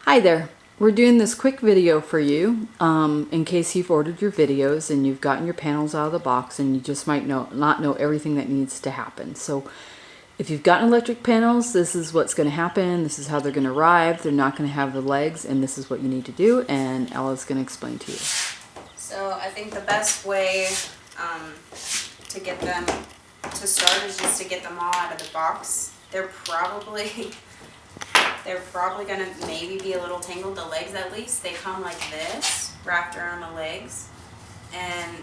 Hi there. We're doing this quick video for you in case you've ordered your videos and you've gotten your panels out of the box and you just might not know everything that needs to happen. So if you've gotten electric panels, this is what's going to happen. This is how they're going to arrive. They're not going to have the legs, and this is what you need to do, and Ella's going to explain to you. So I think the best way to get them to start is just to get them all out of the box. They're probably going to maybe be a little tangled. The legs, at least, they come like this, wrapped around the legs. And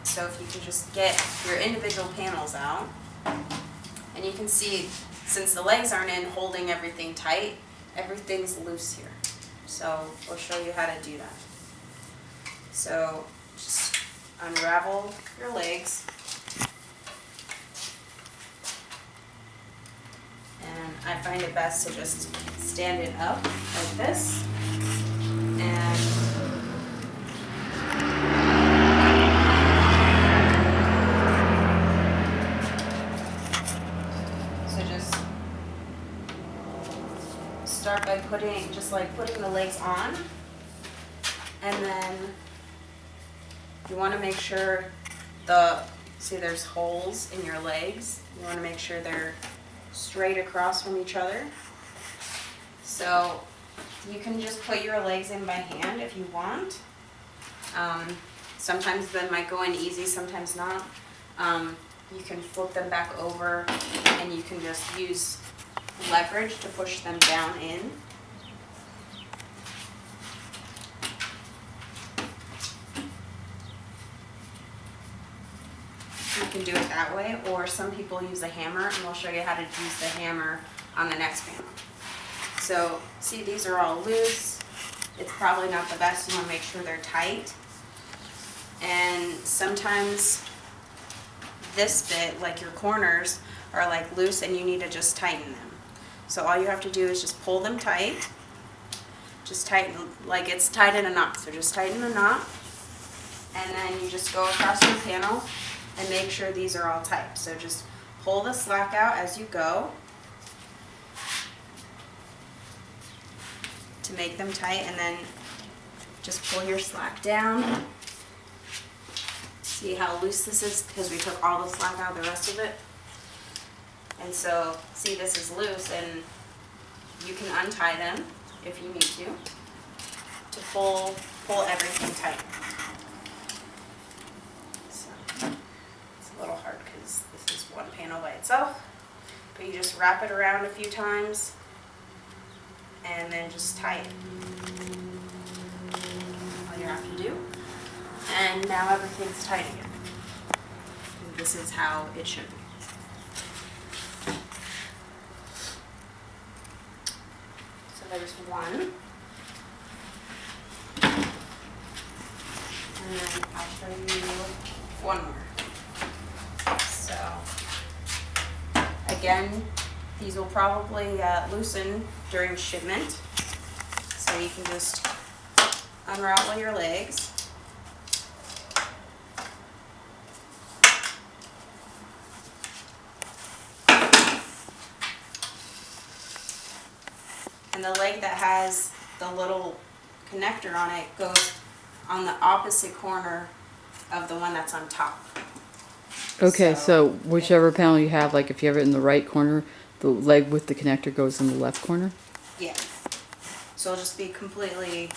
so if you can just get your individual panels out, and you can see, since the legs aren't in holding everything tight, everything's loose here. So we'll show you how to do that. So just unravel your legs. And I find it best to just stand it up like this. And so just start by putting the legs on. And then you want to make sure see there's holes in your legs. You want to make sure they're straight across from each other. So you can just put your legs in by hand if you want. Sometimes they might go in easy, sometimes not. You can flip them back over and you can just use leverage to push them down in. You can do it that way, or some people use a hammer, and we'll show you how to use the hammer on the next panel. So, see, these are all loose. It's probably not the best. You want to make sure they're tight. And sometimes this bit, like your corners, are like loose and you need to just tighten them. So all you have to do is just pull them tight. Just tighten, like it's tied in a knot. So just tighten the knot, and then you just go across your panel and make sure these are all tight. So just pull the slack out as you go to make them tight, and then just pull your slack down. See how loose this is, because we took all the slack out of the rest of it. And so, see, this is loose, and you can untie them if you need to pull everything tight. A little hard because this is one panel by itself, but you just wrap it around a few times and then just tie it. All you have to do, and now everything's tight again. And this is how it should be. So there's one, and then I'll show you one more. So, again, these will probably loosen during shipment. So you can just unravel your legs. And the leg that has the little connector on it goes on the opposite corner of the one that's on top. Okay, so whichever panel you have, like if you have it in the right corner, the leg with the connector goes in the left corner? Yeah. So it'll just be completely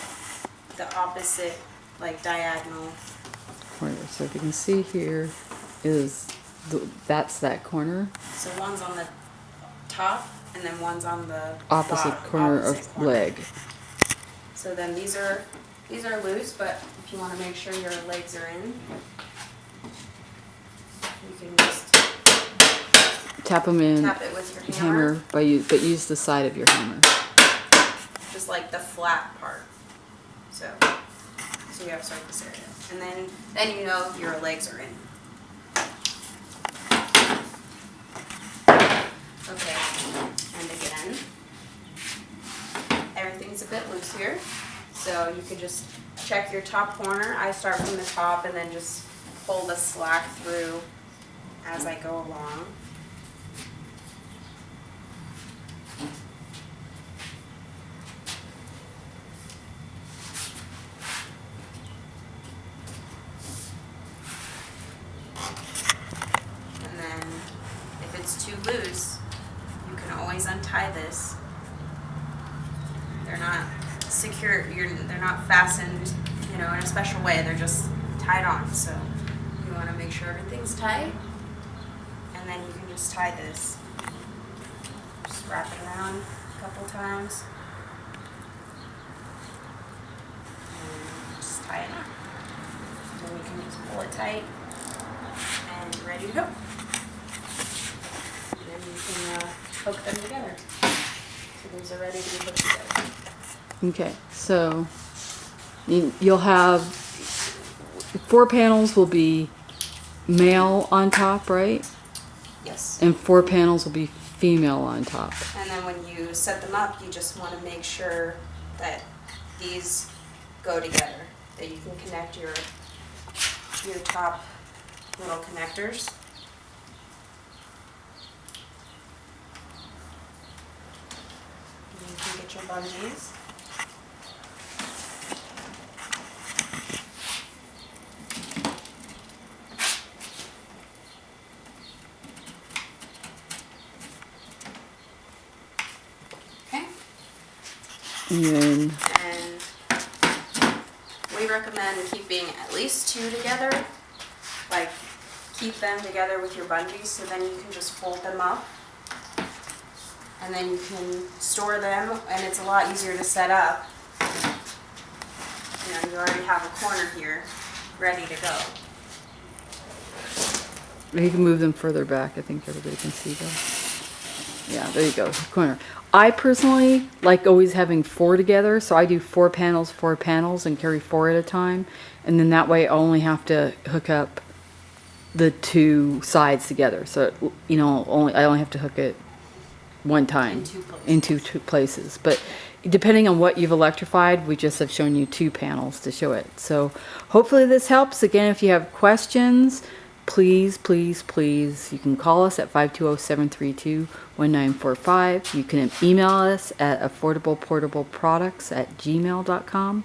the opposite, like diagonal Corner. So if you can see here, that's that corner. So one's on the top, and then one's on the Opposite bottom, corner opposite of corner. leg. So then these are loose, but if you want to make sure your legs are in, you can just Tap them in. tap it with your hammer, but use the side of your hammer. just like the flat part. So you have surface area, and then you know your legs are in. Okay, and again, everything's a bit loose here, so you can just check your top corner. I start from the top and then just pull the slack through as I go along. loose, you can always untie this. They're not secure, they're not fastened, you know, in a special way. They're just tied on. So you want to make sure everything's tight, and then you can just tie this. Just wrap it around a couple times, and just tie it up. Then you can just pull it tight, and you're ready to go. And then you can hook them together. So these are ready to be hooked together. Okay, so you'll have 4 panels will be male on top, right? Yes. And 4 panels will be female on top. And then when you set them up, you just want to make sure that these go together, that you can connect your top little connectors. And you can get your bungees. Okay. And then And we recommend keeping at least 2 together. Like, keep them together with your bungees, so then you can just fold them up. And then you can store them, and it's a lot easier to set up. You know, you already have a corner here ready to go. you can move them further back. I think everybody can see them. Yeah, there you go, corner. I personally like always having 4 together, so I do 4 panels, and carry 4 at a time. And then that way I only have to hook up the 2 sides together. So, you know, I only have to hook it one time. In 2 places. In two places. But depending on what you've electrified, we just have shown you 2 panels to show it. So hopefully this helps. Again, if you have questions, please, you can call us at 520-732-1945. You can email us at affordableportableproducts@gmail.com.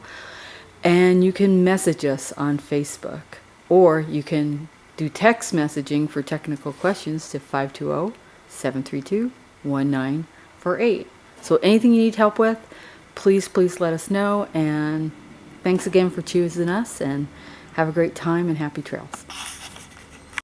And you can message us on Facebook. Or you can do text messaging for technical questions to 520-732-1948. So anything you need help with, please let us know. And thanks again for choosing us, and have a great time and happy trails.